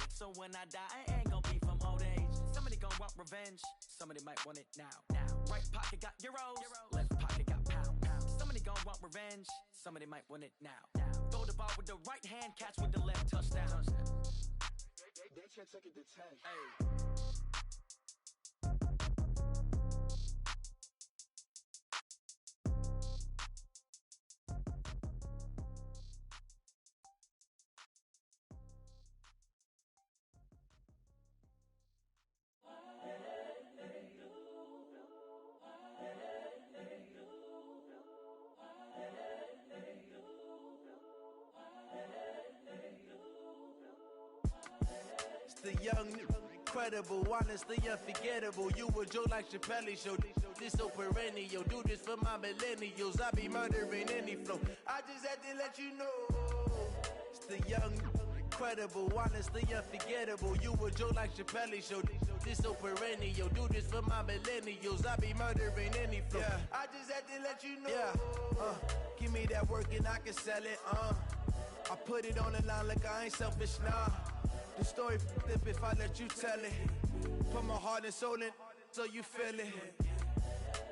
So when I die, I ain't gonna be from old age. Somebody gon' want revenge, somebody might want it now. Right pocket got euros, left pocket got pounds. Somebody gon' want revenge, somebody might want it now. Throw the ball with the right hand, catch with the left, touchdown. They can't take it to 10. Hey. The young, incredible, honestly unforgettable. You a Joe like Chappelle show. This so perennial. Do this for my millennials. I be murdering any flow. I just had to let you know. It's the young, incredible, honestly unforgettable. You a Joe like Chappelle show. This so perennial. Do this for my millennials. I be murdering any flow. Yeah. I just had to let you know. Yeah. Give me that work and I can sell it. I put it on the line like I ain't selfish, nah. The story flip if I let you tell it. Put my heart and soul in so you feel it.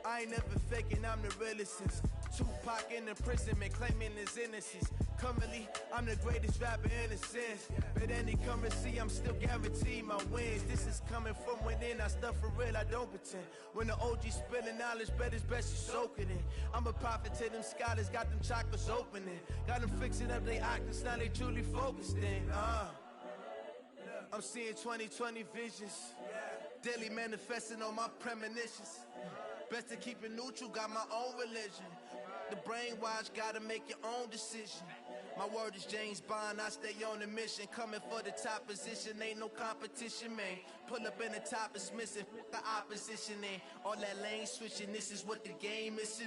I ain't never faking, I'm the realest since Tupac in imprisonment, claiming his innocence. Currently, I'm the greatest rapper in a sense. But any currency, I'm still guaranteed my wins. This is coming from within, I stuff for real, I don't pretend. When the OG spilling knowledge, bet it's best you soak it in. I'm a prophet to them scholars, got them chakras opening. Got them fixing up they octaves, now they truly focused in. I'm seeing 2020 visions, daily manifesting on my premonitions. Best to keep it neutral, got my own religion. The brainwash, gotta make your own decision. My word is James Bond, I stay on a mission. Coming for the top position, ain't no competition, man. Pull up in the top is missing, the opposition ain't. All that lane switching, this is what the game is.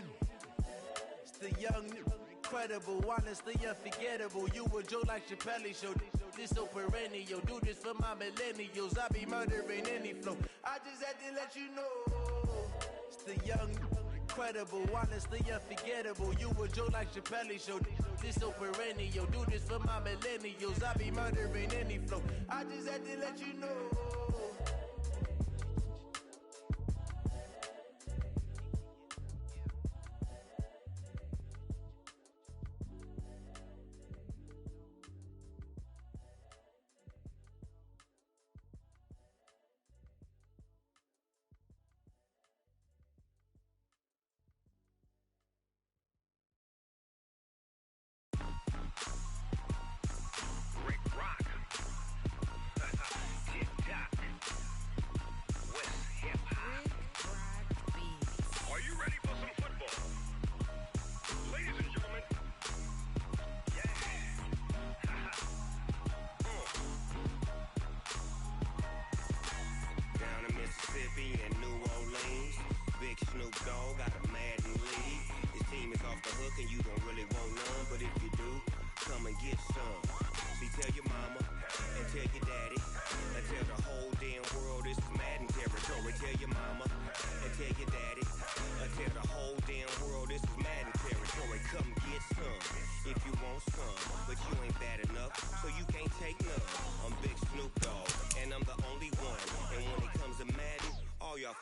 It's the young, incredible, honestly unforgettable. You a Joe like Chappelle show. This so perennial. Do this for my millennials. I be murdering any flow. I just had to let you know. It's the young, incredible, honestly unforgettable. You a Joe like Chappelle show. This so perennial. Do this for my millennials. I be murdering any flow. I just had to let you know.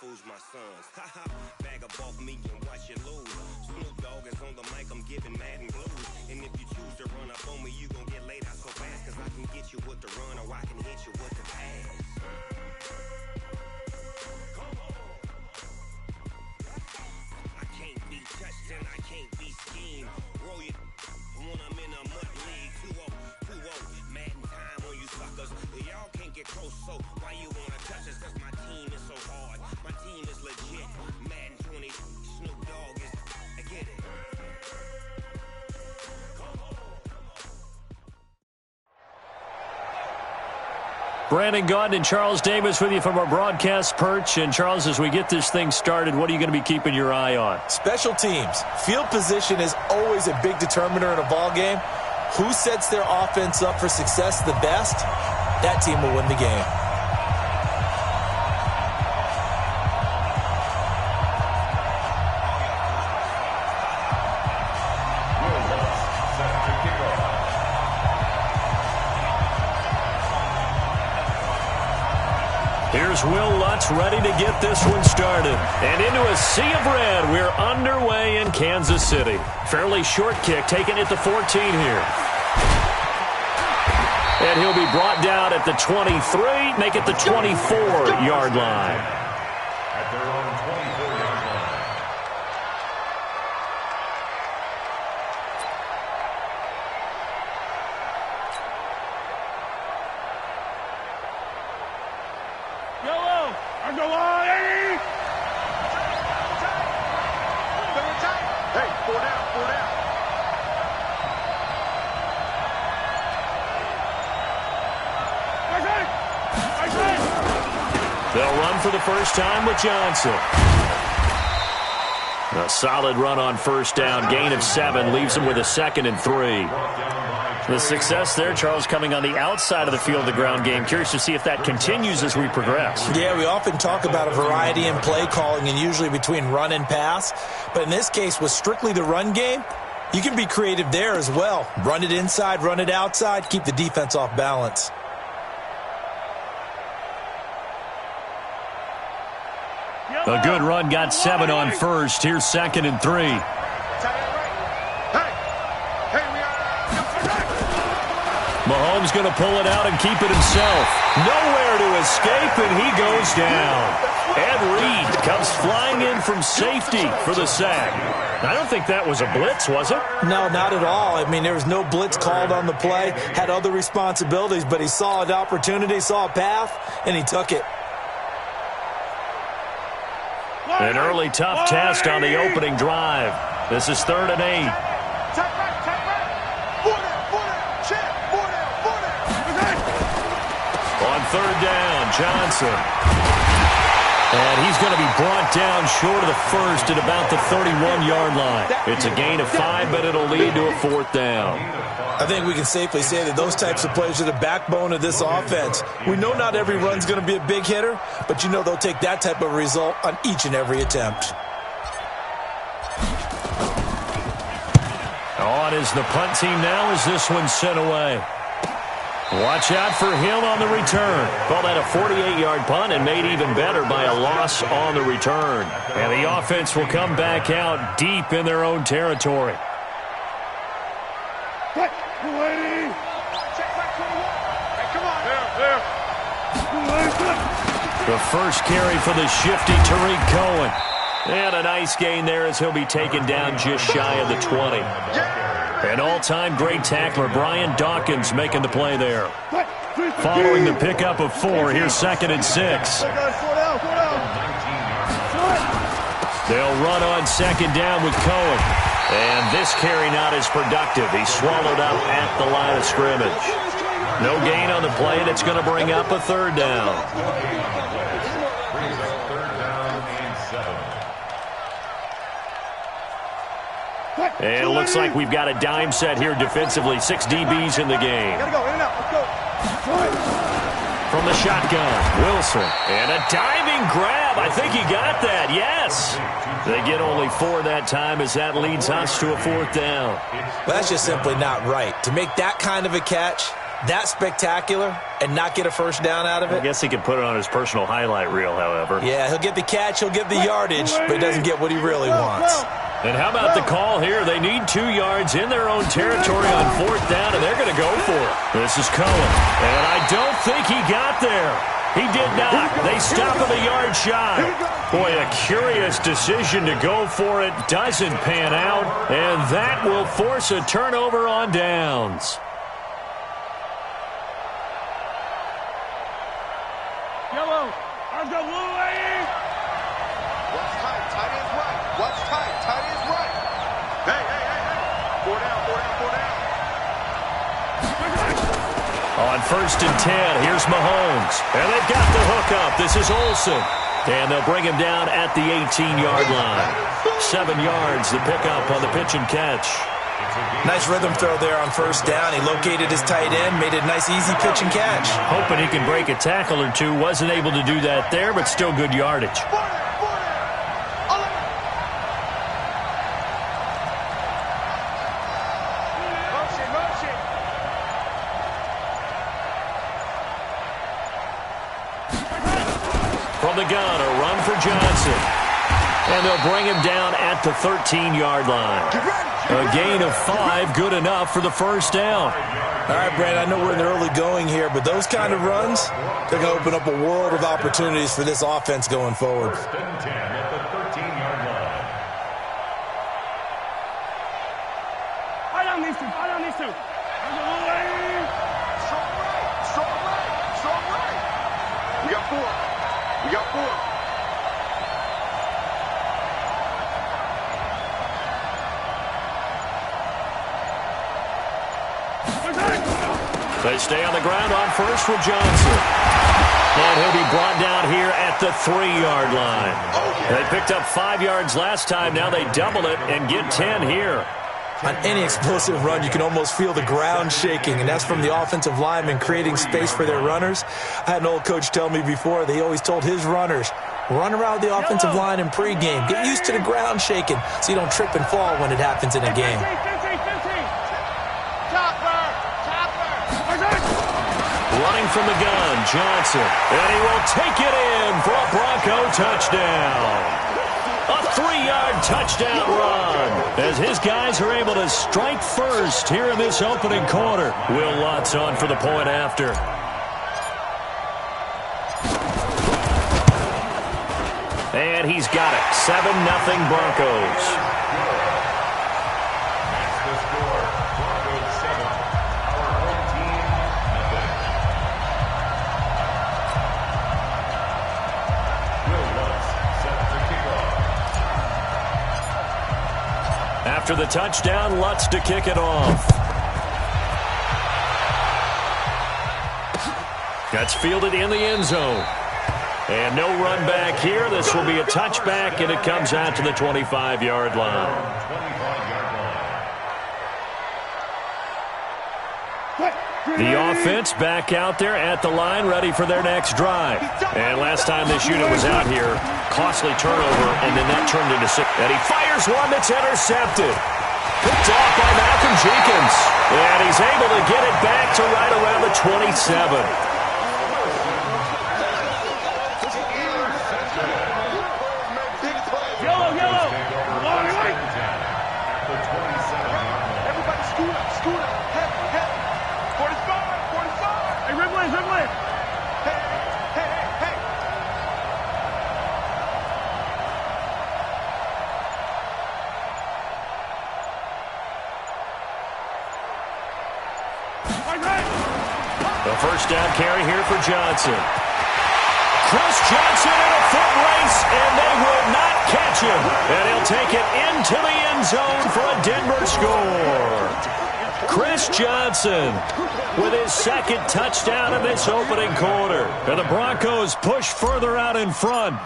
Fools my sons. Haha, bag up off me and watch you lose. Snoop Dogg is on the mic, I'm giving Madden blues. And if you choose to run up on me, you gon' get laid out so fast. Cause I can get you with the run or I can hit you with the pass. Come on. I can't be touched and I can't be schemed. Roll you when I'm in a mud league. 2-0, 2-0, Madden time on you suckers. Y'all can't get close, so why you wanna touch us? Cause my team is so hard. My team is legit. Madden 20, Snoop Dogg is. I get it. Brandon Gaudin and Charles Davis with you from our broadcast perch. And Charles, as we get this thing started, what are you going to be keeping your eye on? Special teams. Field position is always a big determiner in a ball game. Who sets their offense up for success the best, that team will win the game. Here's Will Lutz ready to get this one started. And into a sea of red, we're underway in Kansas City. Fairly short kick, taking it to 14 here. And he'll be brought down at the 23, make it the 24-yard line. At their own 24-yard line. Yellow! I go on, Eddie! Hey, 4 down, 4 down. They'll run for the first time with Johnson. A solid run on first down. Gain of 7 leaves them with a 2nd and 3. The success there, Charles, coming on the outside of the field, the ground game. Curious to see if that continues as we progress. Yeah, we often talk about a variety in play calling and usually between run and pass. But in this case, with strictly the run game, you can be creative there as well. Run it inside, run it outside, keep the defense off balance. A good run, got 7 on first. Here's 2nd and 3. Mahomes going to pull it out and keep it himself. Nowhere to escape, and he goes down. Ed Reed comes flying in from safety for the sack. I don't think that was a blitz, was it? No, not at all. I mean, there was no blitz called on the play. Had other responsibilities, but he saw an opportunity, saw a path, and he took it. An early tough test on the opening drive. This is 3rd and 8. On 3rd down, Johnson. And he's going to be brought down short of the first at about the 31-yard line. It's a gain of 5, but it'll lead to a 4th down. I think we can safely say that those types of plays are the backbone of this offense. We know not every run's going to be a big hitter, but you know they'll take that type of result on each and every attempt. On is the punt team now as this one's sent away. Watch out for Hill on the return. Call that a 48-yard punt and made even better by a loss on the return. And the offense will come back out deep in their own territory. The first carry for the shifty Tariq Cohen. And a nice gain there as he'll be taken down just shy of the 20. An all-time great tackler, Brian Dawkins, making the play there. Following the pickup of 4, here's 2nd and 6. They'll run on 2nd down with Cohen. And this carry not as productive. He's swallowed up at the line of scrimmage. No gain on the play, and it's going to bring up a 3rd down. And it looks like we've got a dime set here defensively. 6 DBs in the game. From the shotgun, Wilson. And a diving grab. I think he got that. Yes. They get only 4 that time as that leads us to a 4th down. Well, that's just simply not right. To make that kind of a catch, that spectacular, and not get a first down out of it. I guess he could put it on his personal highlight reel, however. Yeah, he'll get the catch, he'll get the yardage, but he doesn't get what he really wants. And how about the call here? They need 2 yards in their own territory on 4th down, and they're going to go for it. This is Cohen, and I don't think he got there. He did not. They stop him a yard shy. Boy, a curious decision to go for it. Doesn't pan out, and that will force a turnover on downs. Yellow, I've got blue lane. What's tight? Tight is right. What's tight? Tight is right. Hey, hey, hey, hey. 4 down, 4 down, 4 down. On 1st and 10, here's Mahomes. And they've got the hook up. This is Olsen. And they'll bring him down at the 18-yard line. 7 yards, the pickup on the pitch and catch. Nice rhythm throw there on 1st down. He located his tight end, made it a nice, easy pitch and catch. Hoping he can break a tackle or two. Wasn't able to do that there, but still good yardage. the gun, a run for Johnson. And they'll bring him down at the 13-yard line. A gain of 5, good enough for the first down. All right, Brandon, I know we're in the early going here, but those kind of runs, they're going to open up a world of opportunities for this offense going forward. First and 10 at the 13-yard line. Fight on these two. Fight on these two. Strong right. We got 4. They stay on the ground on first with Johnson. And he'll be brought down here at the 3-yard line. They picked up 5 yards last time. Now they double it and get 10 here. On any explosive run, you can almost feel the ground shaking, and that's from the offensive linemen creating space for their runners. I had an old coach tell me before, they always told his runners, run around the offensive line in pregame. Get used to the ground shaking so you don't trip and fall when it happens in a game. Running from the gun, Johnson. And he will take it in for a Bronco touchdown. A 3-yard touchdown run as his guys are able to strike first here in this opening quarter. Will Lutz on for the point after. And he's got it. 7-0 Broncos. After the touchdown, Lutz to kick it off. That's fielded in the end zone. And no run back here. This will be a touchback, and it comes out to the 25-yard line. The offense back out there at the line, ready for their next drive. And last time this unit was out here, costly turnover, and then that turned into 6. And he fires one that's intercepted. Picked off by Malcolm Jenkins. And he's able to get it back to right around the 27. Yellow. Everybody scoot up. Head. 45. Hey, Ridley. Hey. The first down carry here for Johnson. Chris Johnson in a foot race, and they will not catch him. And he'll take it into the end zone for a Denver score. Chris Johnson with his second touchdown of this opening quarter. And the Broncos push further out in front.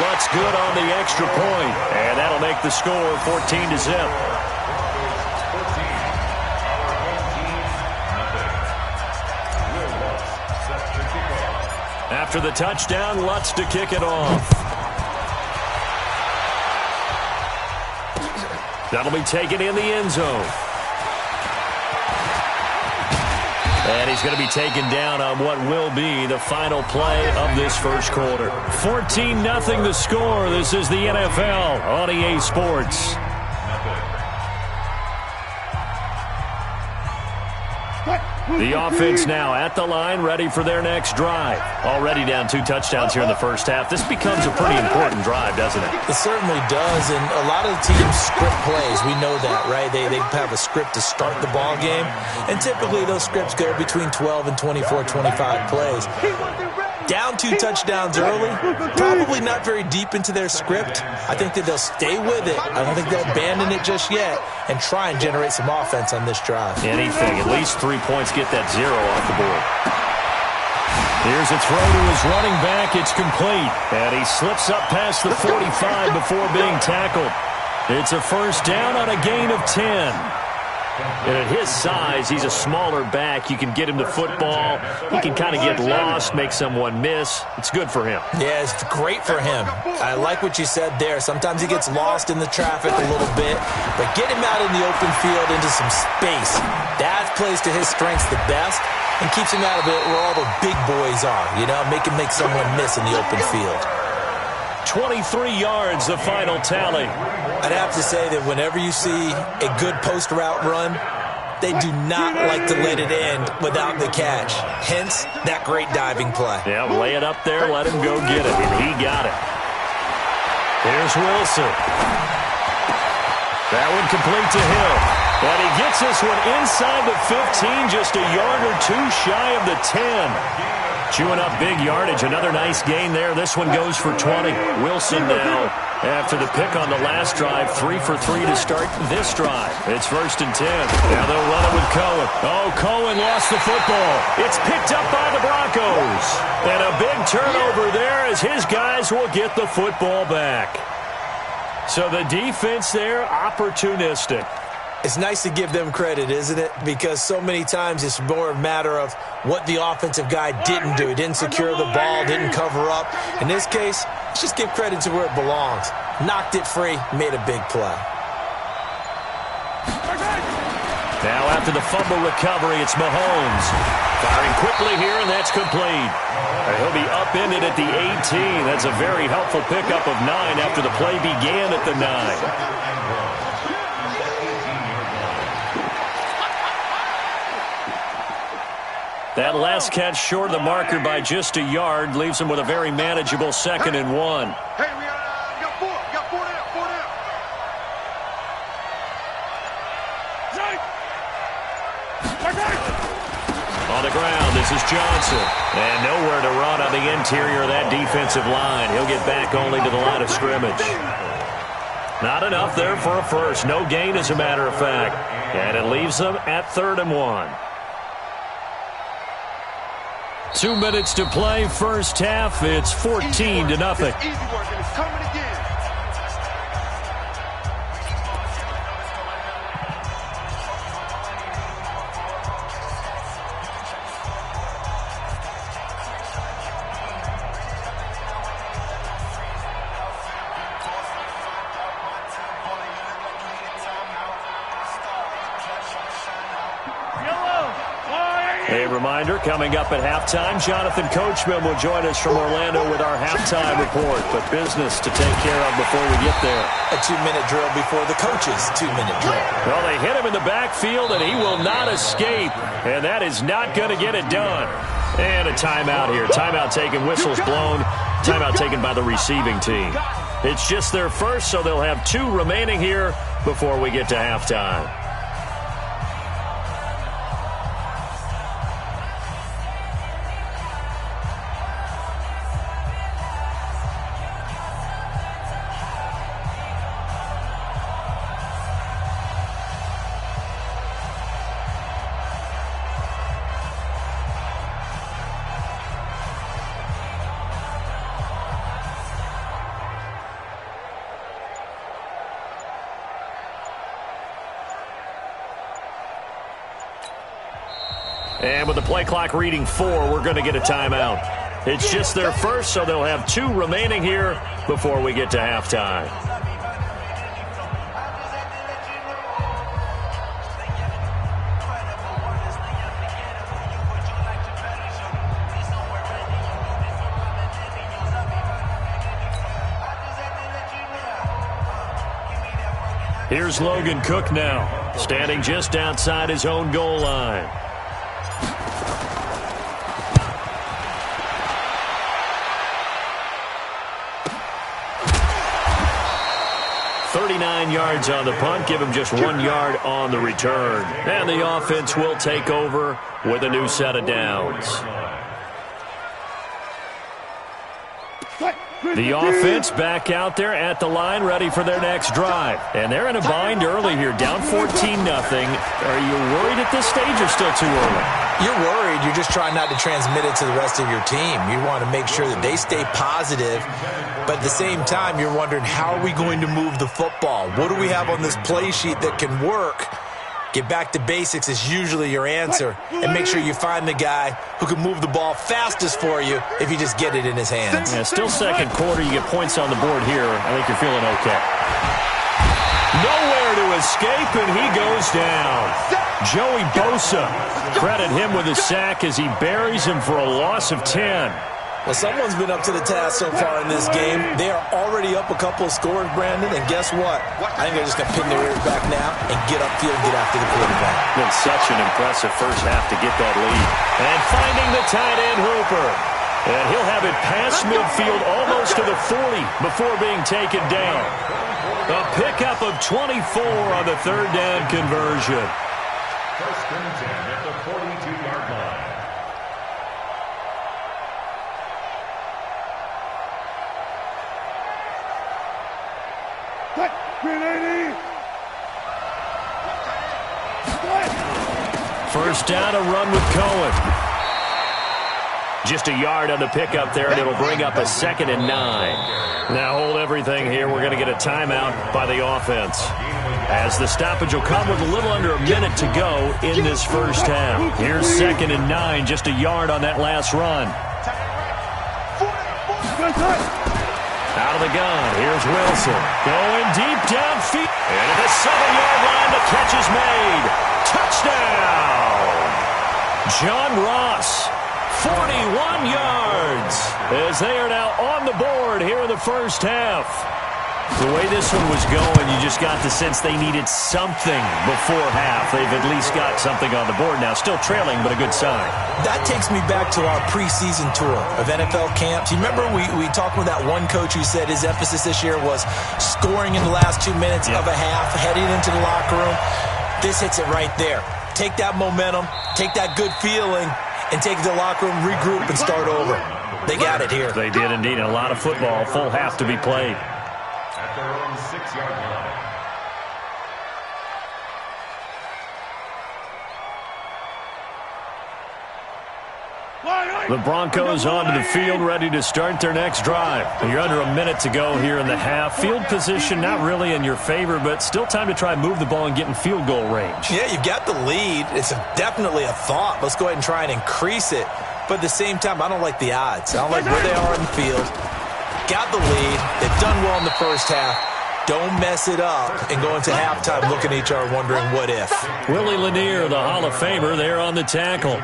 Lutz good on the extra point, and that'll make the score 14-0. After the touchdown, Lutz to kick it off. That'll be taken in the end zone. And he's going to be taken down on what will be the final play of this first quarter. 14-0 the score. This is the NFL on EA Sports. The offense now at the line, ready for their next drive. Already down 2 touchdowns here in the first half. This becomes a pretty important drive, doesn't it? It certainly does, and a lot of the teams script plays. We know that, right? They have a script to start the ball game, and typically those scripts go between 12 and 24, 25 plays. Down 2 touchdowns early, probably not very deep into their script. I think that they'll stay with it. I don't think they'll abandon it just yet and try and generate some offense on this drive. Anything, at least 3 points, get that 0 off the board. Here's a throw to his running back. It's complete. And he slips up past the 45 before being tackled. It's a first down on a gain of 10. And at his size, he's a smaller back. You can get him the football. He can kind of get lost, make someone miss. It's good for him. Yeah, it's great for him. I like what you said there. Sometimes he gets lost in the traffic a little bit, but get him out in the open field into some space. That plays to his strengths the best. and keeps him out of it where all the big boys are, you know, make someone miss in the open field. 23 yards, the final tally. I'd have to say that whenever you see a good post route run, they do not like to let it end without the catch. Hence, that great diving play. Yeah, lay it up there, let him go get it, and he got it. Here's Wilson. That one complete to Hill. And he gets this one inside the 15, just a yard or two shy of the 10. Chewing up big yardage. Another nice gain there. This one goes for 20. Wilson now, after the pick on the last drive, 3 for 3 to start this drive. It's 1st and 10. Now they'll run it with Cohen. Oh, Cohen lost the football. It's picked up by the Broncos. And a big turnover there as his guys will get the football back. So the defense there, opportunistic. It's nice to give them credit, isn't it? Because so many times it's more a matter of what the offensive guy didn't do. He didn't secure the ball, didn't cover up. In this case, let's just give credit to where it belongs. Knocked it free, made a big play. Now after the fumble recovery, it's Mahomes. Firing quickly here, and that's complete. He'll be upended at the 18. That's a very helpful pickup of 9 after the play began at the 9. That last catch short of the marker by just a yard leaves him with a very manageable 2nd and 1. Hey, we got 4. We got 4 down. 4 down. On the ground, this is Johnson. And nowhere to run on the interior of that defensive line. He'll get back only to the line of scrimmage. Not enough there for a first. No gain, as a matter of fact. And it leaves them at 3rd and 1. 2 minutes to play, first half. It's 14-0. It's easy work, and it's coming again. A reminder, coming up at halftime, Jonathan Coachman will join us from Orlando with our halftime report. But business to take care of before we get there. A 2-minute drill before the coach's 2-minute drill. Well, they hit him in the backfield, and he will not escape. And that is not going to get it done. And a timeout here. Timeout taken, whistles blown. Timeout taken by the receiving team. It's just their first, so they'll have 2 remaining here before we get to halftime. And with the play clock reading 4, we're going to get a timeout. It's just their first, so they'll have 2 remaining here before we get to halftime. Here's Logan Cook now, standing just outside his own goal line. 39 yards on the punt, give him just 1 yard on the return. And the offense will take over with a new set of downs. The offense back out there at the line, ready for their next drive. And they're in a bind early here, down 14-0. Are you worried at this stage or still too early? You're worried. You're just trying not to transmit it to the rest of your team. You want to make sure that they stay positive. But at the same time, you're wondering, how are we going to move the football? What do we have on this play sheet that can work? Get back to basics is usually your answer. And make sure you find the guy who can move the ball fastest for you if you just get it in his hands. Yeah, still second quarter. You get points on the board here. I think you're feeling okay. Nowhere to escape, and he goes down. Joey Bosa. Credit him with a sack as he buries him for a loss of 10. Well, someone's been up to the task so far in this game. They are already up a couple of scores, Brandon, and guess what? I think they're just going to pin their ears back now and get upfield and get after the quarterback. Been such an impressive first half to get that lead. And finding the tight end Hooper. And he'll have it past midfield almost to the 40 before being taken down. A pickup of 24 on the third down conversion. First and 10 at the 42-yard line. First down, a run with Cohen. Just a yard on the pickup there, and it'll bring up a 2nd and 9. Now hold everything here. We're going to get a timeout by the offense, as the stoppage will come with a little under a minute to go in this first half. Here's 2nd and 9, just a yard on that last run. Out of the gun, here's Wilson. Going deep downfield. And at the 7-yard line, the catch is made. Touchdown! John Ross, 41 yards, as they are now on the board here in the first half. The way this one was going, you just got the sense they needed something before half. They've at least got something on the board now. Still trailing, but a good sign. That takes me back to our preseason tour of NFL camps. You remember we talked with that one coach who said his emphasis this year was scoring in the last 2 minutes of a half, heading into the locker room. This hits it right there. Take that momentum, take that good feeling, and take it to the locker room, regroup, and start over. They got it here. They did indeed. A lot of football, full half to be played. At their own 6-yard line. The Broncos onto the field, ready to start their next drive. You're under a minute to go here in the half. Field position not really in your favor, but still time to try and move the ball and get in field goal range. Yeah, you've got the lead. It's definitely a thought. Let's go ahead and try and increase it. But at the same time, I don't like the odds. I don't like where they are in the field. Got the lead. They've done well in the first half. Don't mess it up and go into halftime looking at each other wondering what if. Willie Lanier, the Hall of Famer, there on the tackle.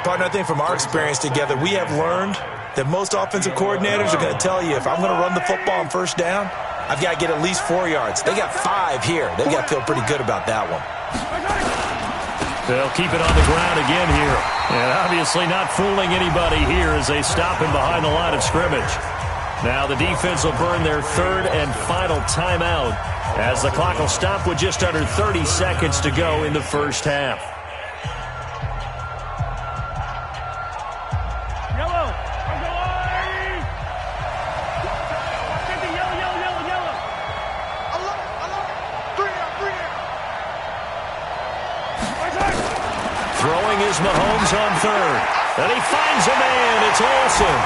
Partner, I think from our experience together, we have learned that most offensive coordinators are going to tell you, if I'm going to run the football on first down, I've got to get at least 4 yards. They got 5 here. They've got to feel pretty good about that one. They'll keep it on the ground again here. And obviously not fooling anybody here as they stop him behind the line of scrimmage. Now the defense will burn their third and final timeout as the clock will stop with just under 30 seconds to go in the first half. Throwing is Mahomes on third. And he finds a man. It's Olsen.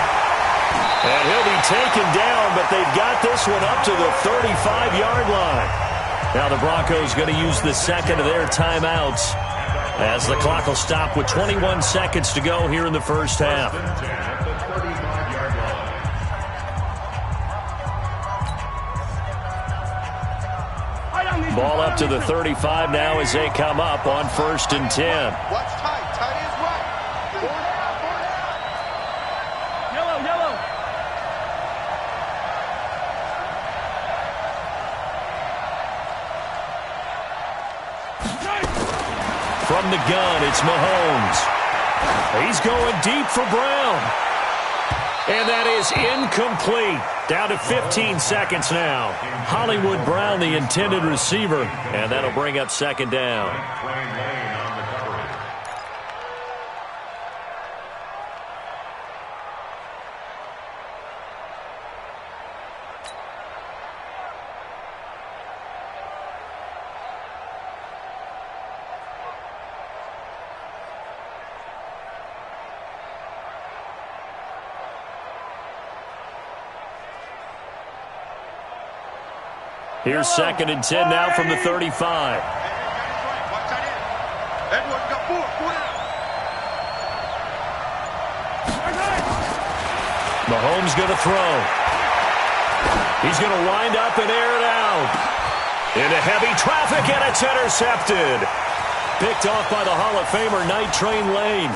And he'll be taken down, but they've got this one up to the 35-yard line. Now the Broncos going to use the second of their timeouts as the clock will stop with 21 seconds to go here in the first half. Ball up to the 35 now as they come up on 1st and 10. Watch tight. Tight is right. Yellow, yellow. From the gun, it's Mahomes. He's going deep for Brown. And that is incomplete. Down to 15 seconds now. Hollywood Brown, the intended receiver. And that'll bring up 2nd down. Here's 2nd and 10 now from the 35. Watch tight end. Edwards got 4. 4 down. Mahomes going to throw. He's going to wind up and air it out. Into heavy traffic, and it's intercepted. Picked off by the Hall of Famer Night Train Lane.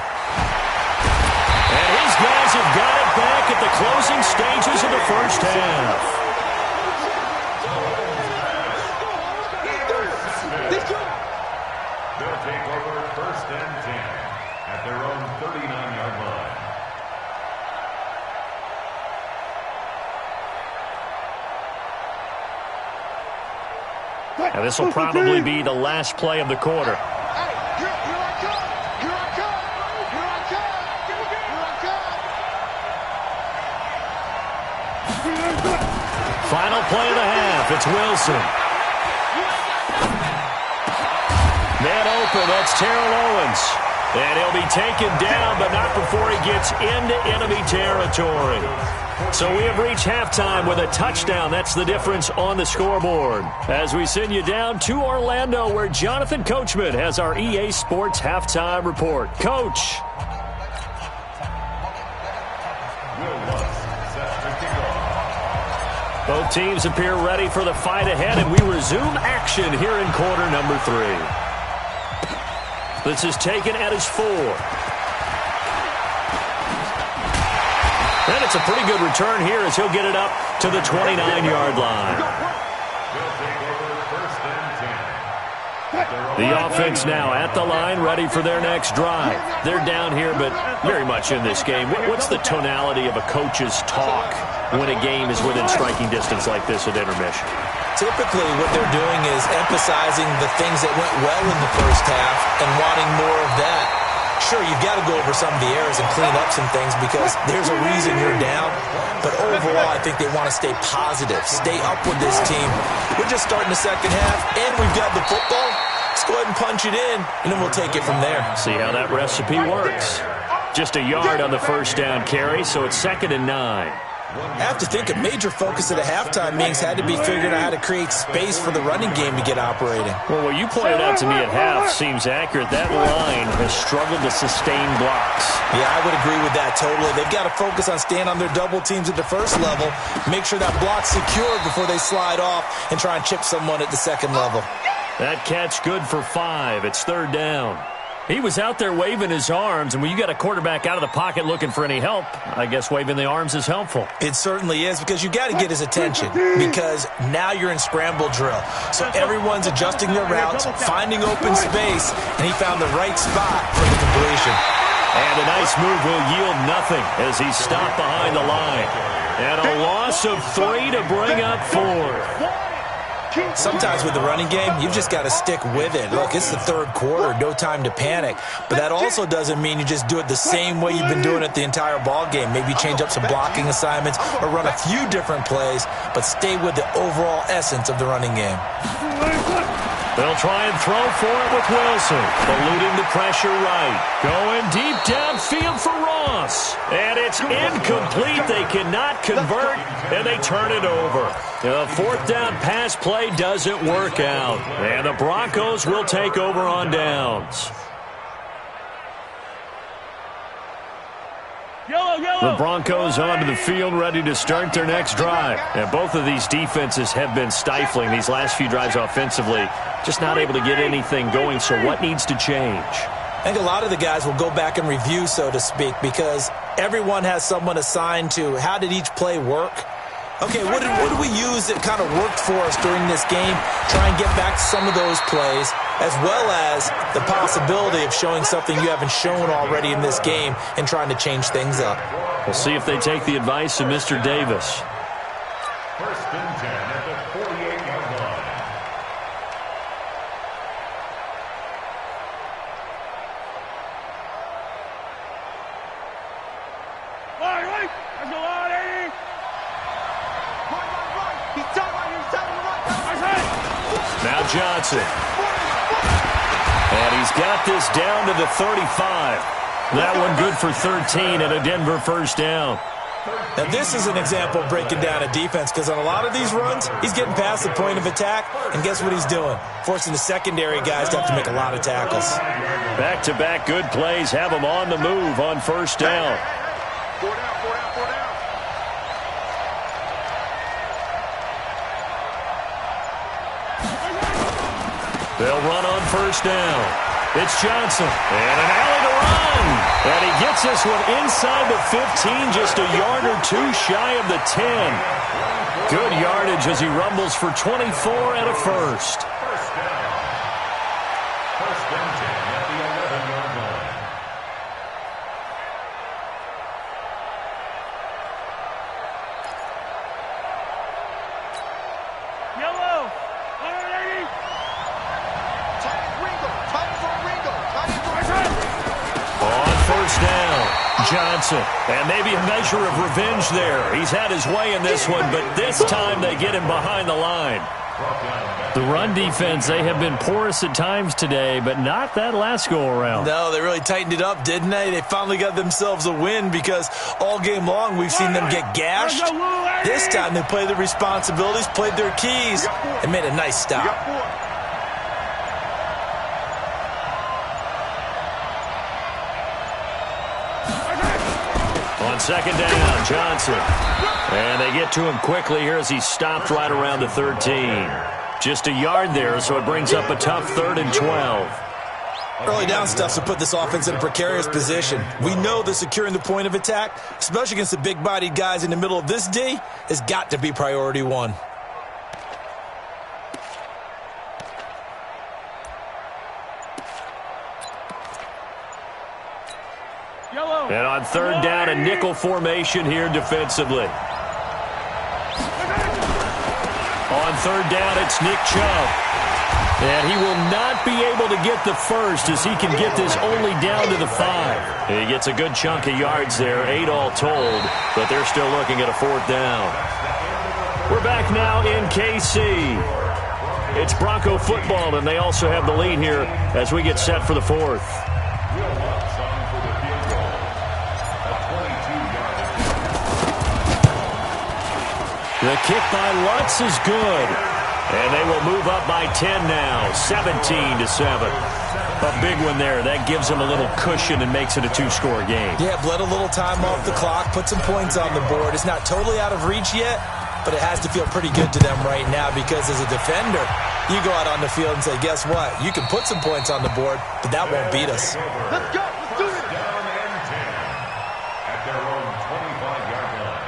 And his guys have got it back at the closing stages of the first half. They'll take over 1st and 10 at their own 39-yard line. And this will probably be the last play of the quarter. Final play of the half. It's Wilson. Man open. That's Terrell Owens. And he'll be taken down, but not before he gets into enemy territory. So we have reached halftime with a touchdown. That's the difference on the scoreboard. As we send you down to Orlando, where Jonathan Coachman has our EA Sports halftime report. Coach. Both teams appear ready for the fight ahead, and we resume action here in quarter number 3. This is taken at his 4. And it's a pretty good return here as he'll get it up to the 29-yard line. The offense now at the line, ready for their next drive. They're down here, but very much in this game. What's the tonality of a coach's talk when a game is within striking distance like this at intermission? Typically, what they're doing is emphasizing the things that went well in the first half and wanting more of that. Sure, you've got to go over some of the errors and clean up some things because there's a reason you're down. But overall, I think they want to stay positive, stay up with this team. We're just starting the second half, and we've got the football. Let's go ahead and punch it in, and then we'll take it from there. See how that recipe works. Just a yard on the first down carry, so it's 2nd and 9. I have to think a major focus at a halftime meetings had to be figuring out how to create space for the running game to get operating. Well, what you pointed out to me at half seems accurate. That line has struggled to sustain blocks. Yeah, I would agree with that totally. They've got to focus on staying on their double teams at the first level, make sure that block's secured before they slide off and try and chip someone at the second level. That catch good for 5. It's 3rd down. He was out there waving his arms, and when you got a quarterback out of the pocket looking for any help, I guess waving the arms is helpful. It certainly is, because you got to get his attention, because now you're in scramble drill. So everyone's adjusting their routes, finding open space, and he found the right spot for the completion. And a nice move will yield nothing as he's stopped behind the line. And a loss of 3 to bring up 4. Sometimes with the running game, you've just got to stick with it. Look, it's the 3rd quarter, no time to panic. But that also doesn't mean you just do it the same way you've been doing it the entire ball game. Maybe change up some blocking assignments or run a few different plays, but stay with the overall essence of the running game. They'll try and throw for it with Wilson. Eluding the pressure right. Going deep downfield for Ross. And it's incomplete. They cannot convert, and they turn it over. The 4th down pass play doesn't work out. And the Broncos will take over on downs. The Broncos onto the field, ready to start their next drive. And both of these defenses have been stifling these last few drives offensively. Just not able to get anything going, so what needs to change? I think a lot of the guys will go back and review, so to speak, because everyone has someone assigned to how did each play work. Okay, what did we use that kind of worked for us during this game? Try and get back to some of those plays, as well as the possibility of showing something you haven't shown already in this game and trying to change things up. We'll see if they take the advice of Mr. Davis. 1st and 10 at the 48-yard line. Right. Let's go on, 80. Now Johnson. And he's got this down to the 35. That one good for 13 and a Denver 1st down. Now this is an example of breaking down a defense, because on a lot of these runs, he's getting past the point of attack, and guess what he's doing? Forcing the secondary guys to have to make a lot of tackles. Back-to-back good plays have them on the move on 1st down. 4 down, 4 down, 4 down. They'll run on 1st down. It's Johnson. And an alley to run. And he gets this one inside the 15, just a yard or two shy of the 10. Good yardage as he rumbles for 24 and a first. First down. First and 10 at the 11-yard line. Yellow. 180. On first down, Johnson. And maybe a measure of revenge there. He's had his way in this one, but this time they get him behind the line. The run defense, they have been porous at times today, but not that last go-around. No, they really tightened it up, didn't they? They finally got themselves a win because all game long we've seen them get gashed. This time they played their responsibilities, played their keys, and made a nice stop. On second down, Johnson. And they get to him quickly here as he stopped right around the 13. Just a yard there, so it brings up a tough 3rd and 12. Early down stuff to put this offense in a precarious position. We know that securing the point of attack, especially against the big-bodied guys in the middle of this D, has got to be priority one. And on third down, a nickel formation here defensively. On third down, it's Nick Chubb. And he will not be able to get the first as he can get this only down to the 5. He gets a good chunk of yards there, 8 all told, but they're still looking at a 4th down. We're back now in KC. It's Bronco football, and they also have the lead here as we get set for the 4th. The kick by Lutz is good. And they will move up by 10 now, 17-7. A big one there. That gives them a little cushion and makes it a 2-score game. Yeah, bled a little time off the clock, put some points on the board. It's not totally out of reach yet, but it has to feel pretty good to them right now because as a defender, you go out on the field and say, guess what? You can put some points on the board, but that won't beat us. Let's go. Let's do it. Down and 10 at their own 25-yard line.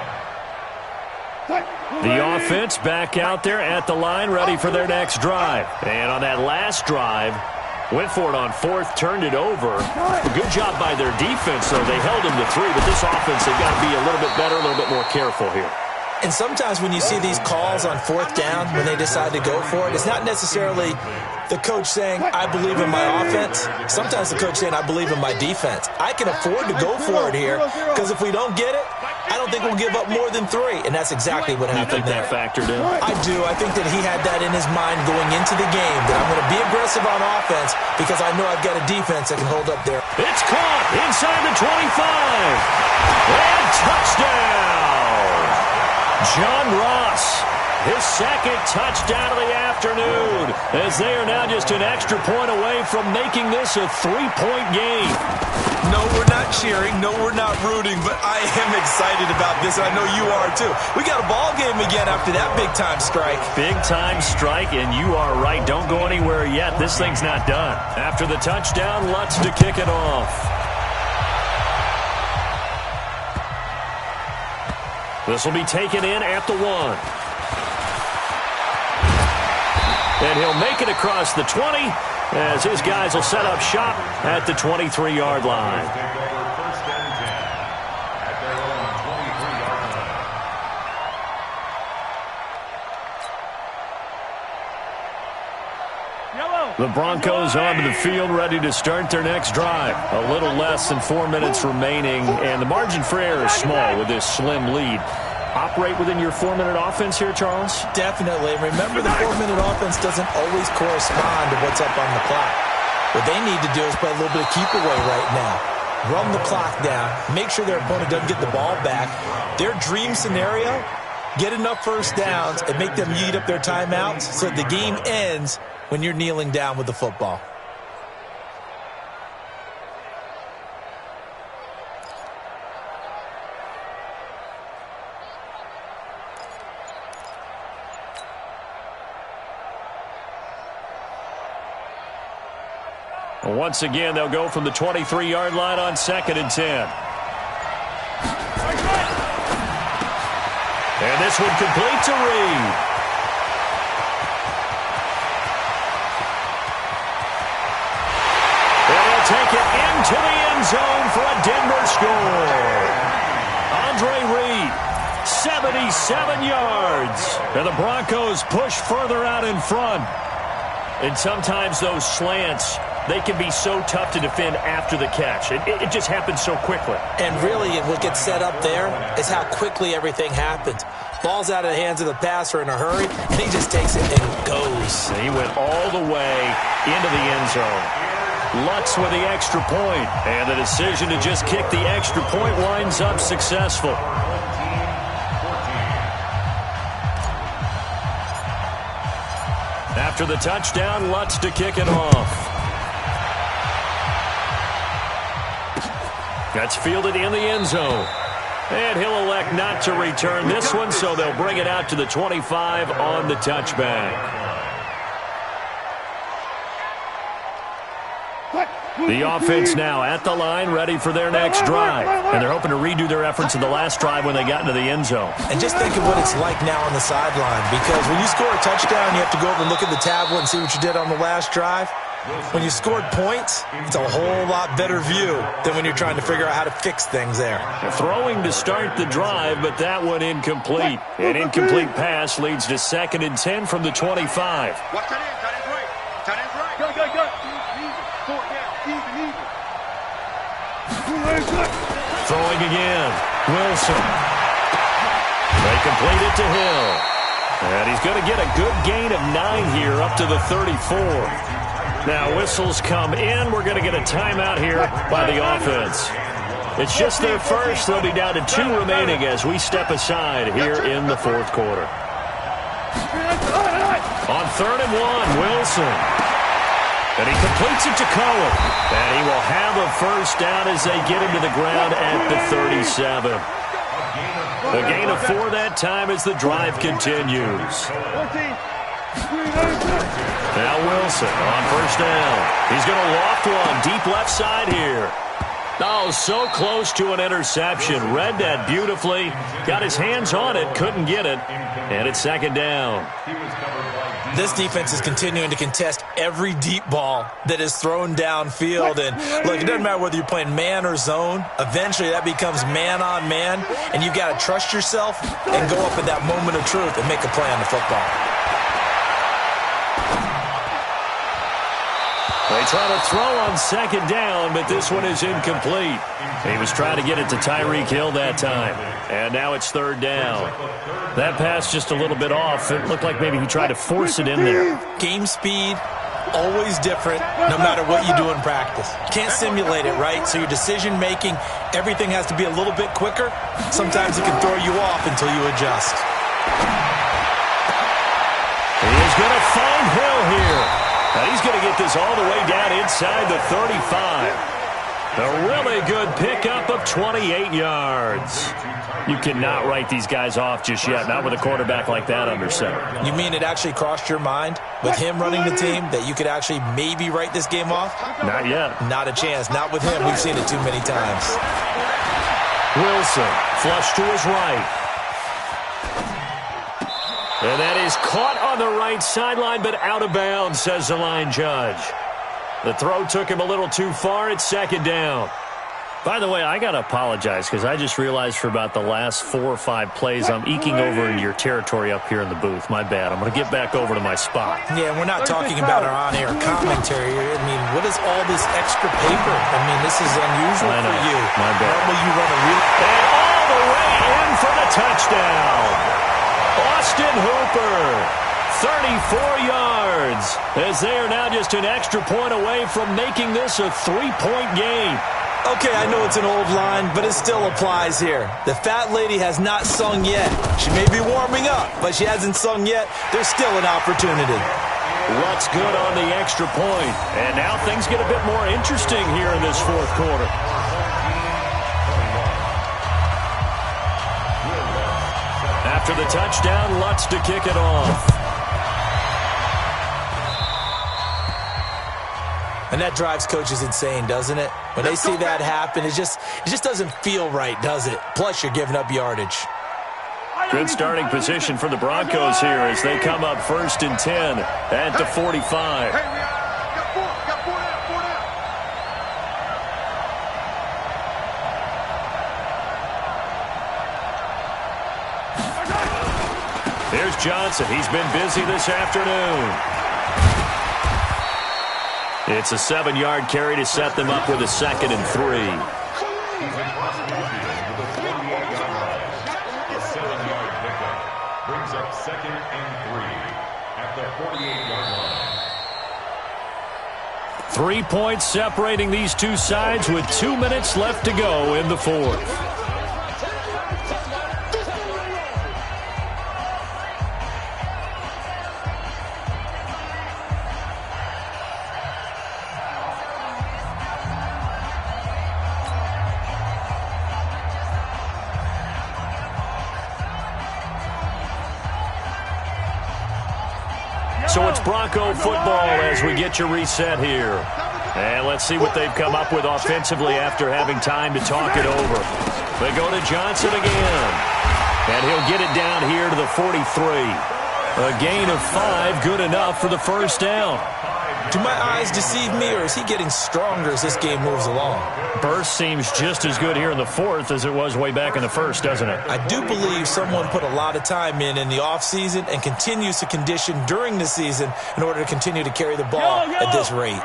The offense back out there at the line, ready for their next drive. And on that last drive, went for it on 4th, turned it over. Good job by their defense, though. They held them to 3, but this offense, they've got to be a little bit better, a little bit more careful here. And sometimes when you see these calls on 4th down, when they decide to go for it, it's not necessarily the coach saying, I believe in my offense. Sometimes the coach saying, I believe in my defense. I can afford to go for it here because if we don't get it, I don't think we'll give up more than 3. And that's exactly what happened there. You think that factored in? I do. I think that he had that in his mind going into the game, that I'm going to be aggressive on offense because I know I've got a defense that can hold up there. It's caught inside the 25. And touchdown. John Ross, his second touchdown of the afternoon, as they are now just an extra point away from making this a 3-point game. No, we're not cheering. No, we're not rooting, but I am excited about this, and I know you are too. We got a ball game again after that big-time strike. Big-time strike, and you are right. Don't go anywhere yet. This thing's not done. After the touchdown, Lutz to kick it off. This will be taken in at the 1. And he'll make it across the 20 as his guys will set up shop at the 23-yard line. Take over 1st and 10 at their own 23-yard line. The Broncos onto the field, ready to start their next drive. A little less than 4 minutes remaining, and the margin for error is small with this slim lead. Operate within your 4-minute offense here, Charles? Definitely. Remember, the 4-minute offense doesn't always correspond to what's up on the clock. What they need to do is play a little bit of keep away right now. Run the clock down. Make sure their opponent doesn't get the ball back. Their dream scenario, get enough first downs and make them eat up their timeouts so that the game ends when you're kneeling down with the football. Once again, they'll go from the 23-yard line on 2nd and 10. And this one complete to Reed. And they'll take it into the end zone for a Denver score. Andre Reed, 77 yards. And the Broncos push further out in front. And sometimes those slants, they can be so tough to defend after the catch. It just happens so quickly. And really, what gets set up there is how quickly everything happens. Ball's out of the hands of the passer in a hurry, and he just takes it and goes. And he went all the way into the end zone. Lutz with the extra point, and the decision to just kick the extra point winds up successful. After the touchdown, Lutz to kick it off. That's fielded in the end zone. And he'll elect not to return this one, so they'll bring it out to the 25 on the touchback. The offense now at the line, ready for their next drive. And they're hoping to redo their efforts in the last drive when they got into the end zone. And just think of what it's like now on the sideline, because when you score a touchdown, you have to go over and look at the tablet and see what you did on the last drive. When you scored points, it's a whole lot better view than when you're trying to figure out how to fix things there. Throwing to start the drive, but that one incomplete. An incomplete pass leads to 2nd and 10 from the 25. Watch that in. Tight end's right. Tight end's right. Go. Throwing again. Wilson. They complete it to Hill. And he's going to get a good gain of 9 here up to the 34. Now whistles come in. We're going to get a timeout here by the offense. It's just their first. They'll be down to 2 remaining as we step aside here in the 4th quarter. On 3rd and 1, Wilson. And he completes it to Cohen. And he will have a first down as they get him to the ground at the 37. A gain of 4 that time as the drive continues. Now Wilson on first down. He's going to loft one deep left side here. Oh, so close to an interception. Read that beautifully. Got his hands on it, couldn't get it. And it's 2nd down. This defense is continuing to contest every deep ball that is thrown downfield. And look, it doesn't matter whether you're playing man or zone. Eventually that becomes man on man. And you've got to trust yourself and go up at that moment of truth and make a play on the football. They try to throw on 2nd down, but this one is incomplete. He was trying to get it to Tyreek Hill that time. And now it's 3rd down. That pass just a little bit off. It looked like maybe he tried to force it in there. Game speed, always different, no matter what you do in practice. You can't simulate it, right? So your decision-making, everything has to be a little bit quicker. Sometimes it can throw you off until you adjust. He's going to find Hill here. Now he's going to get this all the way down inside the 35. A really good pickup of 28 yards. You cannot write these guys off just yet, not with a quarterback like that under center. You mean it actually crossed your mind with him running the team that you could actually maybe write this game off? Not yet. Not a chance. Not with him. We've seen it too many times. Wilson, flush to his right. And that is caught on the right sideline, but out of bounds, says the line judge. The throw took him a little too far. It's 2nd down. By the way, I got to apologize because I just realized for about the last 4 or 5 plays, I'm eking over into your territory up here in the booth. My bad. I'm going to get back over to my spot. Yeah, we're not talking about our on-air commentary. I mean, what is all this extra paper? I mean, this is unusual for you. My bad. Normally you run a real... And all the way in for the touchdown. Austin Hooper, 34 yards, as they are now just an extra point away from making this a 3-point game. Okay, I know it's an old line, but it still applies here. The fat lady has not sung yet. She may be warming up, but she hasn't sung yet. There's still an opportunity. What's good on the extra point? And now things get a bit more interesting here in this 4th quarter. After the touchdown, Lutz to kick it off. And that drives coaches insane, doesn't it? When they see that happen, it just doesn't feel right, does it? Plus, you're giving up yardage. Good starting position for the Broncos here as they come up 1st and 10 at the 45. Hey, we got four down. Here's Johnson. He's been busy this afternoon. It's a 7-yard carry to set them up with a 2nd and 3. He's across the field with a 48-yard line. A 7-yard pickup brings up 2nd and 3 at the 48-yard line. 3 points separating these two sides with 2 minutes left to go in the fourth. So it's Bronco football as we get you reset here. And let's see what they've come up with offensively after having time to talk it over. They go to Johnson again. And he'll get it down here to the 43. A gain of 5, good enough for the first down. Do my eyes deceive me, or is he getting stronger as this game moves along? Burst seems just as good here in the fourth as it was way back in the first, doesn't it? I do believe someone put a lot of time in the offseason and continues to condition during the season in order to continue to carry the ball at this rate.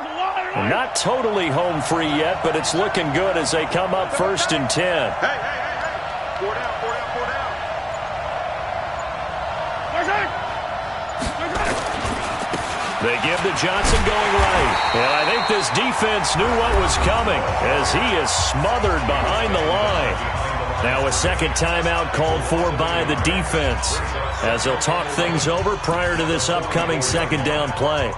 Not totally home free yet, but it's looking good as they come up 1st and 10. Hey. 4 down. They give to Johnson going right. And I think this defense knew what was coming as he is smothered behind the line. Now a second timeout called for by the defense as they'll talk things over prior to this upcoming second down play.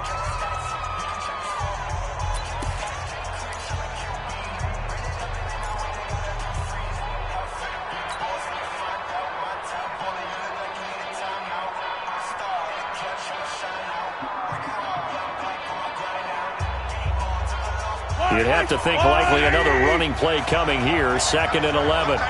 You'd have to think likely another running play coming here, 2nd and 11.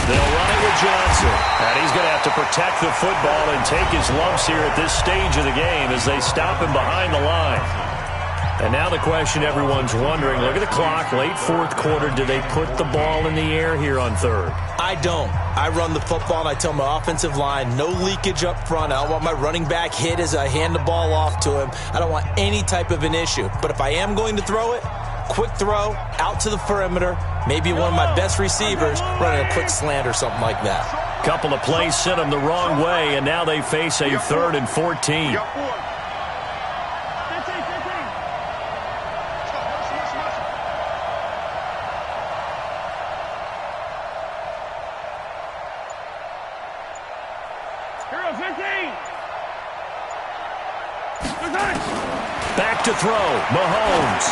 They'll run it with Johnson. And he's going to have to protect the football and take his lumps here at this stage of the game as they stop him behind the line. And now the question everyone's wondering, look at the clock, late fourth quarter, do they put the ball in the air here on 3rd? I don't. I run the football and I tell my offensive line, no leakage up front. I don't want my running back hit as I hand the ball off to him. I don't want any type of an issue. But if I am going to throw it, quick throw, out to the perimeter, maybe one of my best receivers running a quick slant or something like that. Couple of plays sent them the wrong way, and now they face a 3rd and 14. Back to throw, Mahomes.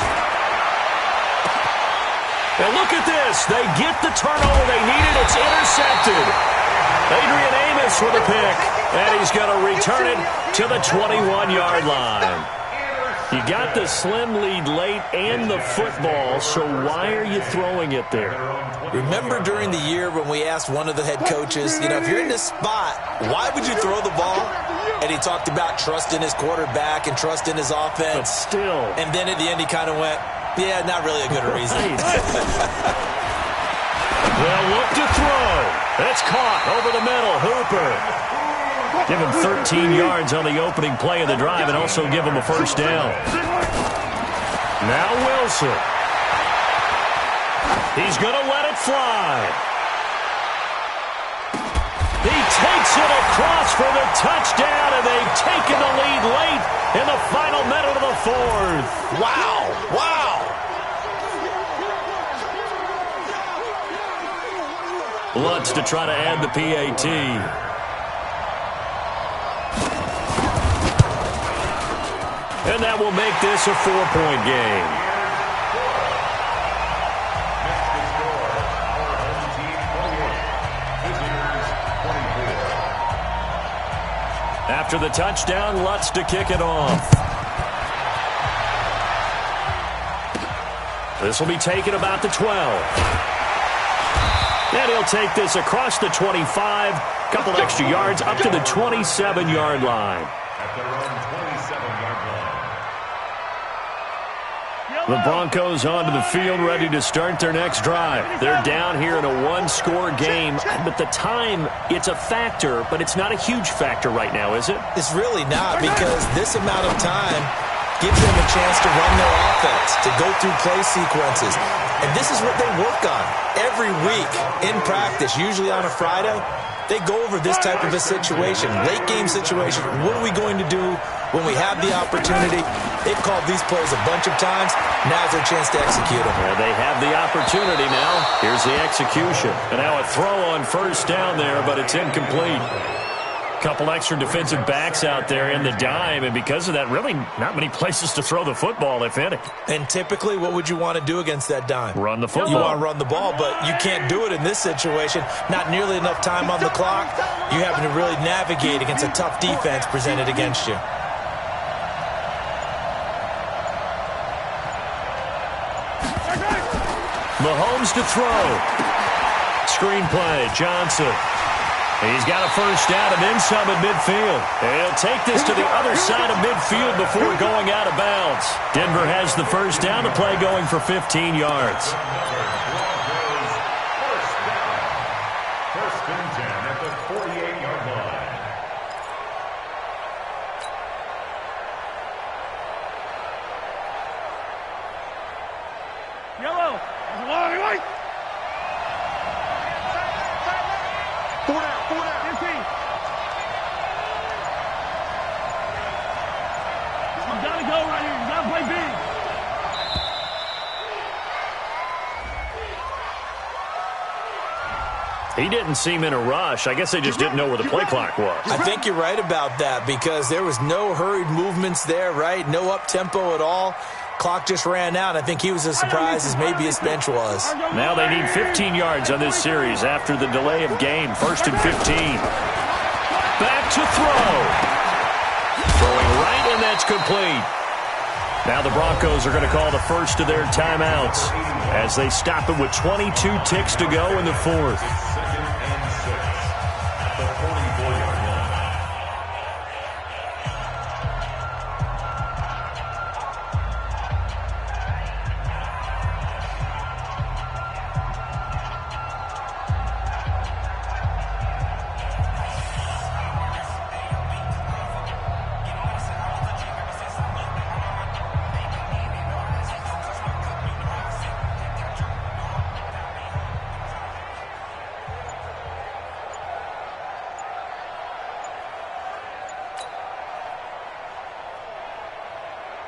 And look at this. They get the turnover they needed. It's intercepted. Adrian Amos with a pick. And he's going to return it to the 21-yard line. You got the slim lead late and the football, so why are you throwing it there? Remember during the year when we asked one of the head coaches, if you're in this spot, why would you throw the ball? And he talked about trusting his quarterback and trusting his offense. But still. And then at the end he kind of went, yeah, not really a good reason. Well, look to throw. It's caught over the middle. Hooper. Give him 13 yards on the opening play of the drive and also give him a first down. Now Wilson. He's going to let it fly. He takes it across for the touchdown, and they've taken the lead late in the final minute of the fourth. Wow. Lutz to try to add the PAT. And that will make this a 4-point game. After the touchdown, Lutz to kick it off. This will be taken about the 12. And he'll take this across the 25, couple extra yards up to the 27-yard line. At their own 27-yard line. The Broncos onto the field, ready to start their next drive. They're down here in a one-score game, but the time, it's a factor, but it's not a huge factor right now, is it? It's really not, because this amount of time gives them a chance to run their offense, to go through play sequences. And this is what they work on every week in practice, usually on a Friday. They go over this type of a situation, late game situation. What are we going to do when we have the opportunity? They've called these plays a bunch of times. Now's their chance to execute them. Well, they have the opportunity now. Here's the execution. And now a throw on first down there, but it's incomplete. Couple extra defensive backs out there in the dime, and because of that, really not many places to throw the football, if any. And typically, what would you want to do against that dime? Run the football. You want to run the ball, but you can't do it in this situation. Not nearly enough time on the clock. You having to really navigate against a tough defense presented against you. Mahomes to throw. Screenplay, Johnson. He's got a first down and then some at midfield. He'll take this to the other side of midfield before going out of bounds. Denver has the first down, the play going for 15 yards. First and 10 at the 48-yard line. Yellow. White. 4 down. You gotta go right here. You gotta play big. He didn't seem in a rush. I guess they just didn't know where the play clock was. I think you're right about that, because there was no hurried movements there, right? No up-tempo at all. Clock just ran out. I think he was as surprised as maybe his bench was. Now they need 15 yards on this series after the delay of game. First and 15. Back to throw. Throwing right, and that's complete. Now the Broncos are going to call the first of their timeouts as they stop it with 22 ticks to go in the fourth. Second and 6 at the 44-yard line.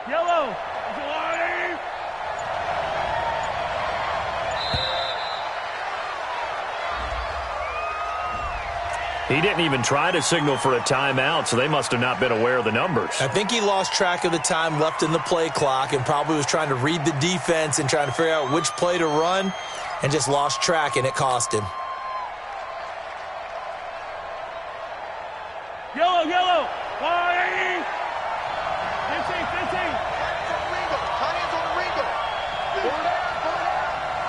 Yellow. He didn't even try to signal for a timeout, so they must have not been aware of the numbers. I think he lost track of the time left in the play clock and probably was trying to read the defense and trying to figure out which play to run, and just lost track, and it cost him. Yellow. 180. 15. Tight ends on Ringo. 4 down.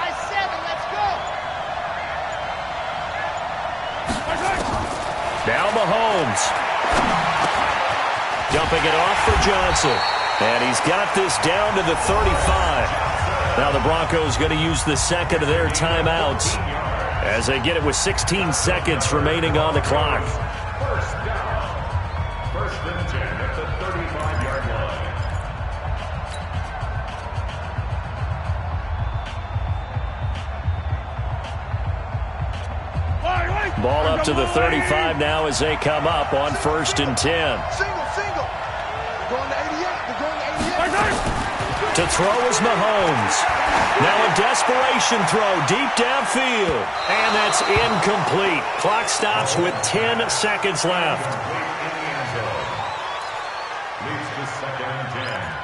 I-7, let's go. Now Mahomes. Dumping it off for Johnson. And he's got this down to the 35. Now the Broncos going to use the second of their timeouts as they get it with 16 seconds remaining on the clock. First down. First and 10 at the 35-yard line. Ball up to the 35 now as they come up on first and 10. Single. They're going to 88. To throw is Mahomes. Now a desperation throw deep downfield. And that's incomplete. Clock stops with 10 seconds left. Leads to second and 10.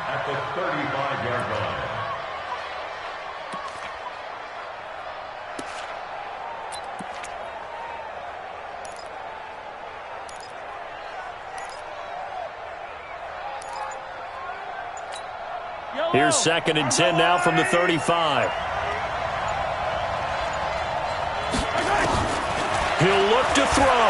Here's 2nd and 10 now from the 35. He'll look to throw.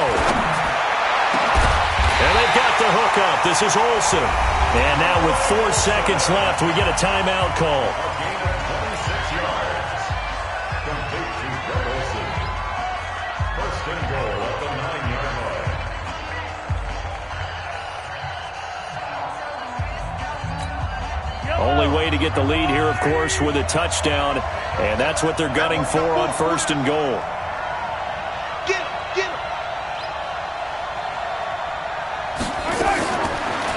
And they've got the hook up. This is Olsen. And now with 4 seconds left, we get a timeout call. Gain of 26 yards. Complete to Brett Olsen. 1st and goal at the 9-yard line. Only way to get the lead here, of course, with a touchdown. And that's what they're gunning for on 1st and goal.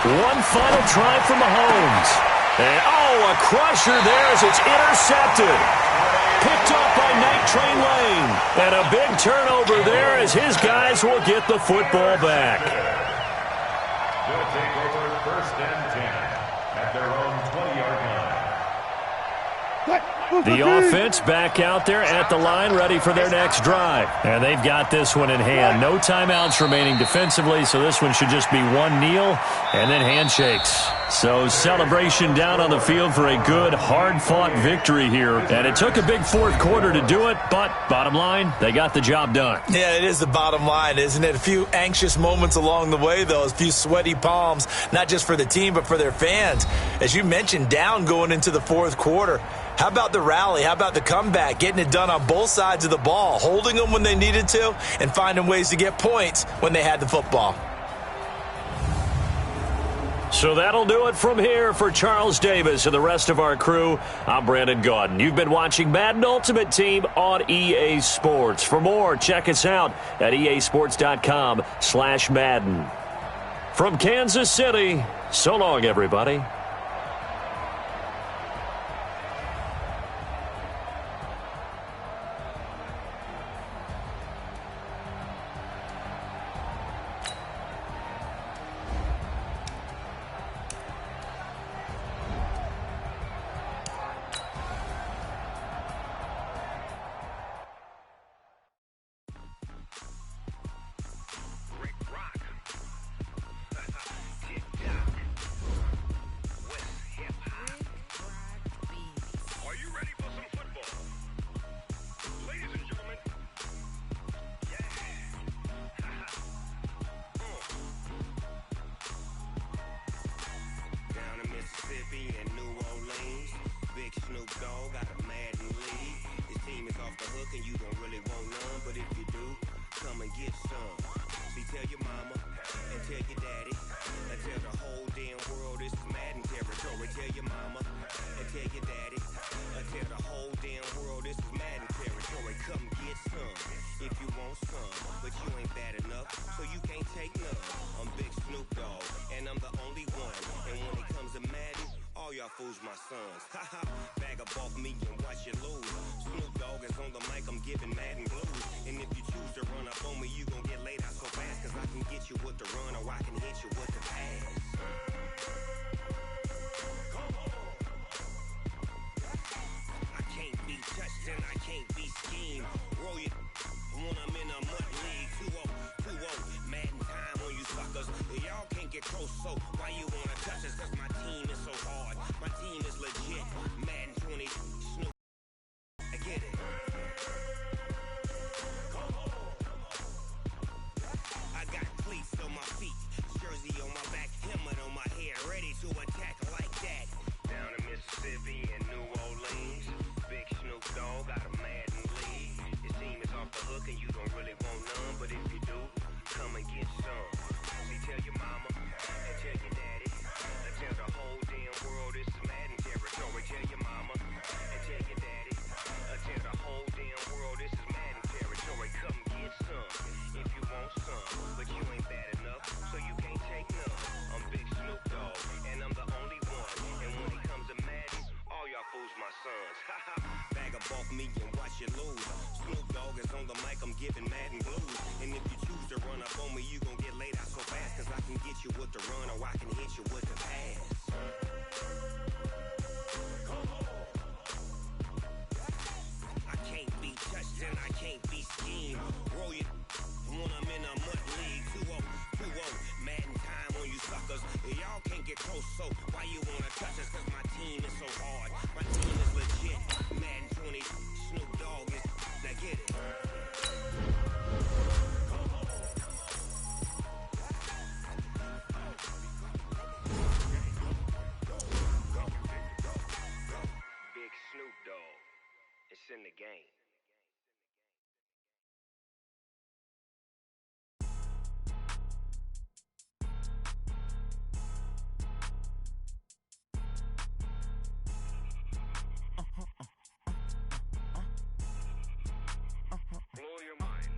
One final try for Mahomes. And, a crusher there as it's intercepted. Picked up by Night Train Lane. And a big turnover there as his guys will get the football back. They'll take over 1st and 10 at their own 20-yard line. The offense back out there at the line, ready for their next drive. And they've got this one in hand. No timeouts remaining defensively, so this one should just be one kneel and then handshakes. So celebration down on the field for a good, hard-fought victory here. And it took a big 4th quarter to do it, but bottom line, they got the job done. Yeah, it is the bottom line, isn't it? A few anxious moments along the way, though. A few sweaty palms, not just for the team, but for their fans. As you mentioned, down going into the 4th quarter. How about the rally? How about the comeback? Getting it done on both sides of the ball, holding them when they needed to, and finding ways to get points when they had the football. So that'll do it from here for Charles Davis and the rest of our crew. I'm Brandon Gaudin. You've been watching Madden Ultimate Team on EA Sports. For more, check us out at easports.com/Madden. From Kansas City, so long, everybody. Fools my sons. Haha, bag up off me and watch you lose. Snoop Dogg is on the mic, I'm giving Madden blues. And if you choose to run up on me, you gon' get laid out so fast. Cause I can get you with the run or I can hit you with the pass. I can't be touched and I can't be schemed. Roll you when I'm in a mud league. 2-0, Madden time on you suckers. Y'all can't get close, so why you wanna touch us? Cause my team is so hard. My team is legit. Madden 20, Snoop. I get it. I got cleats on my feet, jersey on my back, helmet on my head, ready to attack like that. Down in Mississippi and New Orleans, Big Snoop Dogg got a Madden league. His team is off the hook and you don't really want none, but if you do, come and get some. See, tell your mama and tell your daddy, and tell the whole damn world this is Madden territory. Tell your mama and tell your daddy, and tell the whole damn world this is Madden territory. Come get some if you want some, but you ain't bad enough, so you can't take none. I'm Big Snoop Dogg, and I'm the only one. And when it comes to Madden, all y'all fools my sons. Haha, bag up off me and watch you lose. Snoop Dogg is on the mic, I'm giving Madden blues. And if you choose to run up on me, you gon' get laid out so fast. Cause I can get you with the run or I can hit you with the pass. I can't be touched and I can't be schemed. Roll you when I'm in a mud league. 2-0, Madden time on you suckers. Y'all can't get close, so why you wanna touch us? Cause my team is so hard. It's in the game. Blow your mind.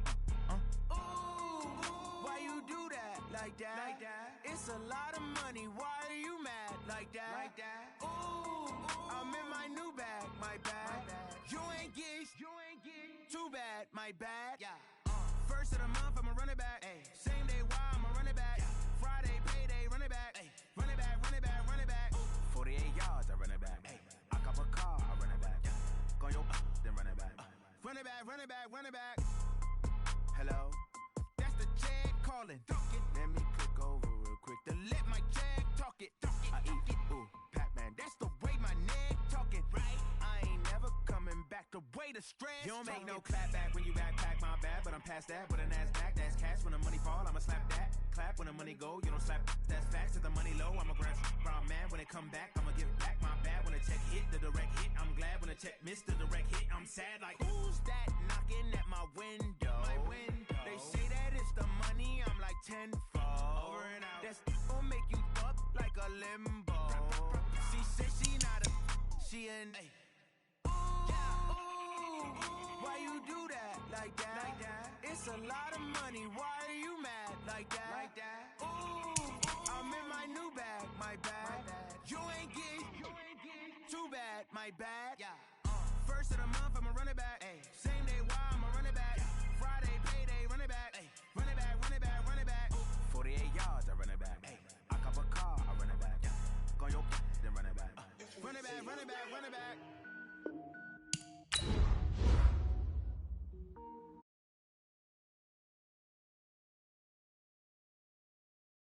Why you do that? Like that? Like that? It's a lot of money. Why are you mad? Like that? Like that? Ooh, I'm in my new bag. My bad. You ain't get too bad. My bad. Yeah. First of the month, I'ma run it back. Ay. Same day, why I'ma run it back. Yeah. Friday, payday, run it back. Ay. Run it back, run it back, run it back. 48 yards, I run it back. Ay. I cop a car, I run it back. Yeah. Go your then run it back. Run it back, run it back, run it back. Hello? That's the jag calling. Let me click over real quick to let my jag talk it. I eat it, ooh, Pac-Man. That's the way my neck talking. Right? I ain't never coming back the way the stress. You don't make no clap back when you backpack, my bad, but I'm past that. With a NASDAQ, that's cash. When the money fall, I'ma slap that. Clap when the money go, you don't slap. That's facts. If the money low, I'ma grab brown man. When it come back, I'ma give it back. My bad when the check hit, the direct hit. I'm glad when the check missed the direct hit. I'm sad like, who's that knocking at my window? My window. They say that it's the money, I'm like tenfold. Over and out. That's gon' make you up like a limbo. She said she not a, she an. Why you do that? Like that? Like that? It's a lot of money. Why are you mad? Like that? Like that? Ooh, I'm in my new bag. My bad. You ain't get too bad. My bad. Yeah. First of the month, I'ma run it back. Ay. Same day, why I'ma run it back. Yeah. Friday, payday, run it back. Ay. Run it back, run it back, run it back. 48 yards, I run it back. Ay. I cop a car, I run it back. Yeah. Go your then run it back. Run it back, run it back, run it back.